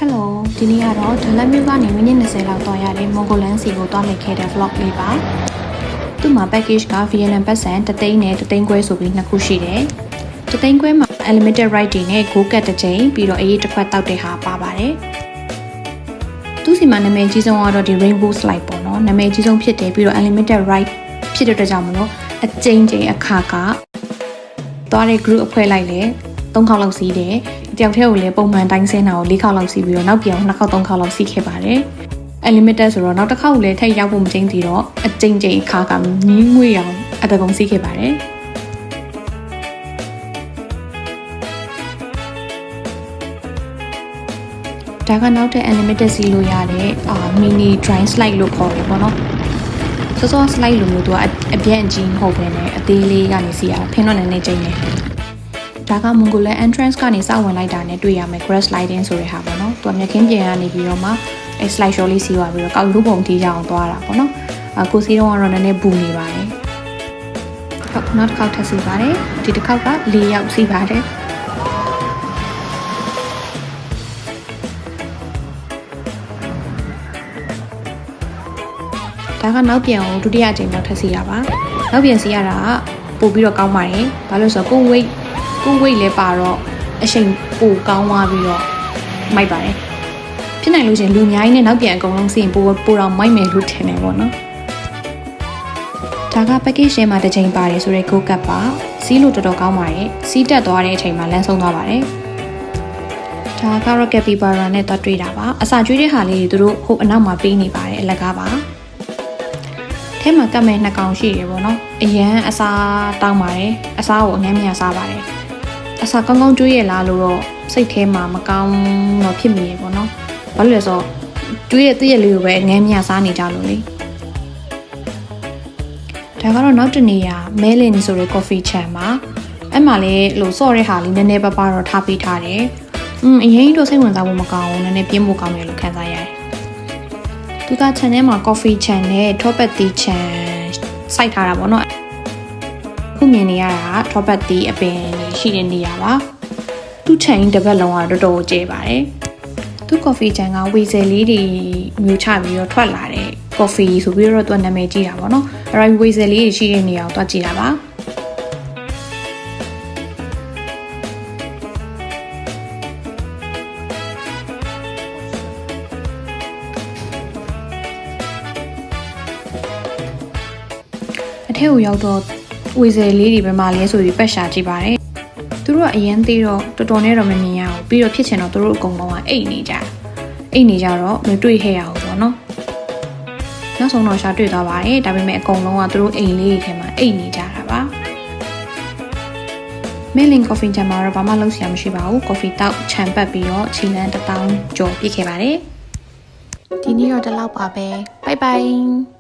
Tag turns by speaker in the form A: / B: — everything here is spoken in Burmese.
A: Hello ဒီနေ့ကတော့ဒလက်မြို့ကနေမိနစ်20လောက်သွားရတဲ့မွန်ဂိုလန်စီကိုသွားလိုက်ခဲ့တဲ့ vlog လေးပါသူ့မှာ package က Vietnam ပတ်စံ3သိန်းနဲ့3သိန်းခွဲဆိုပြီးနှစ်ခုရှိတယ်3သိန်းခွဲမှာ unlimited ride တွေနဲ့ go cut တစ်ချိန်ပြီးတော့အရေးတစ်ခွက်တောက်တဲ့ဟာပါပါတယ်သူ့စီမှာနာမည်ကြီးဆုံးကတော့ဒီ rainbow slide ပေါ့နော်နာမည်ကြီးဆုံးဖြစ်တယ်ပြီးတော့ unlimited ride ဖြစ်တဲ့အတွက်ကြောင့်မလို့အကျဉ်းအခါကသွားတဲ့ group အဖွဲလိုက်လေ3ခေါက်လောက်စီးတယ်တယောက်တည်းကိုလည်းပုံမှန်တိုင်းဆင်းတာကို4ခေါက်လောက်စီးပြီးတော့နောက်ပြန်2ခေါက်3ခေါက်လောက်စီးခဲ့ပါတယ် unlimited ဆိုတော့နောက်တစ်ခေါက်လည်းထပ်ရောက်ဖို့မကျင်းသေးတော့အကျဉ်းအခါကမြင်းငွေအောင်အတကုံစီးခဲ့ပါတယ်ဒါကနောက်တဲ့ unlimited စီးလို့ရတဲ့mini dry slide လို့ခေါ်တယ်ပေါ့နော်စောစော slide လိုမျိုးသူကအပြည့်အကြီးမဟုတ်ဘဲနဲ့အသေးလေးကနေစီးရတာဖင်းတော့နည်းနည်းကျင်းတယ်ဒါက Mongolian entrance ကနေစဝင်လိုက်တာနဲ့တွေ့ရမယ် grass sliding ဆိုတဲ့ဟာပေါ့နော်သူကမြက်ခင်းပြင်ကနေပြီးတော့မှအဲ slide show လေးစီးသွားပြီးတော့ကောက်လူပုံတီးရအောင်သွားတာပေါ့နော်ကိုစီးတော့ကတော့နည်းနည်းပူနေပါတယ်ဟုတ်နောက်တစ်ခေါက်ထပ်စီးပါတယ်ဒီတစ်ခေါက်က4ယောက်စီးပါတယ်ဒါကနောက်ပြန်ကိုဒုတိယအကြိမ်နောက်ထပ်စီးရပါနောက်ပြန်စီးရတာကပို့ပြီးတော့ကောင်းပါတယ်ဘာလို့ဆိုတော့ကိုယ်ဝိတ်လဲပါတော့အချိန်ပိုကောင်းသွားပြီးတော့မိုက်ပါတယ်ဖြစ်နိုင်လို့ရှင်လူအများကြီးနဲ့နောက်ပြန်အကုန်လုံးစီးရင်ပိုတော့မိုက်မယ်လို့ထင်တယ်ပေါ့နော်ဒါက package ထဲမှာတစ်ချိန်ပါတယ်ဆိုတော့ go cut ပါစီးလို့တော်တော်ကောင်းပါတယ်စီးတက်သွားတဲ့အချိန်မှာလမ်းဆုံးသွားပါတယ်ဒါကတော့ capybara နဲ့တွားတွေ့တာပါအစာကျွေးတဲ့ဟာလေးတွေသူတို့ဟိုအနောက်မှာပေးနေပါတယ်အလကားပါထဲမှာကတ်မဲ့2ကောင်ရှိတယ်ပေါ့နော်အရန်အစာတောင်းပါတယ်အစာကိုအငမ်းမြတ်စားပါတယ်အစာကောင်းကောင်းကျွေးရလားလို့တော့စိတ်ထဲမှာမကောင်းတော့ဖြစ်မိရေပေါ့နော်ဘာလို့လဲဆိုတော့ကျွေးရတဲ့လေးကိုပဲအငမ်းမြတ်စားနေကြလို့လေဒါကတော့နောက်တနေရာမဲလင်ဆိုတဲ့ coffee chan မှာအဲ့မှာလေလို့စော့တဲ့ဟာလေးနည်းနည်းပါးပါးတော့ထားပေးထားတယ်အရင်တော့စိတ်ဝင်စားဖို့မကောင်းဘူးနည်းနည်းပြင်းဖို့ကောင်းတယ်လို့ခံစားရတယ်သူက channel ထဲမှာ coffee chan နဲ့ topati chan စိုက်ထားတာပေါ့နော်ခုမြင်နေရတာက topati အပင်ရှိတဲ့နေရာပါသူ့ chain တစ်ပတ်လုံးကတော်တော်ကျဲပါတယ်သူ coffee chan ကဝီဆယ်လေးတွေမျိုးချပြီးတော့ထွက်လာတဲ့ coffee ဆိုပြီးတော့သူကနာမည်ကြီးတာပေါ့နော်အဲ့ဒါဝီဆယ်လေးတွေရှိတဲ့နေရာကိုတွားကြည့်တာပါအထက်ကိုရောက်တော့ဝေဆယ်လေးတွေပဲမှလဲဆိုပြီးပတ်ရှာကြည့်ပါတယ်သူတို့ကအရန်သေးတော့တော်တော်နဲ့တော့မမြင်ရဘူးပြီးတော့ဖြစ်ချင်တော့သူတို့အကုန်လုံးကအိတ်နေကြတော့မတွေ့ခဲ့ရဘူးပေါ့နော်နောက်ဆုံးတော့ရှာတွေ့သွားပါတယ်ဒါပေမဲ့အကုန်လုံးကသူတို့အိမ်လေးတွေထဲမှာအိတ်နေကြတာပါမဲလင် coffee chan မှာတော့ဘာမှလုပ်စရာမရှိပါဘူး coffee တောက်ခြံပတ်ပြီးတော့ခြေလမ်း1000ကျော်ပြည့်ခဲ့ပါတယ်ဒီနေ့တော့ဒီလောက်ပါပဲ bye bye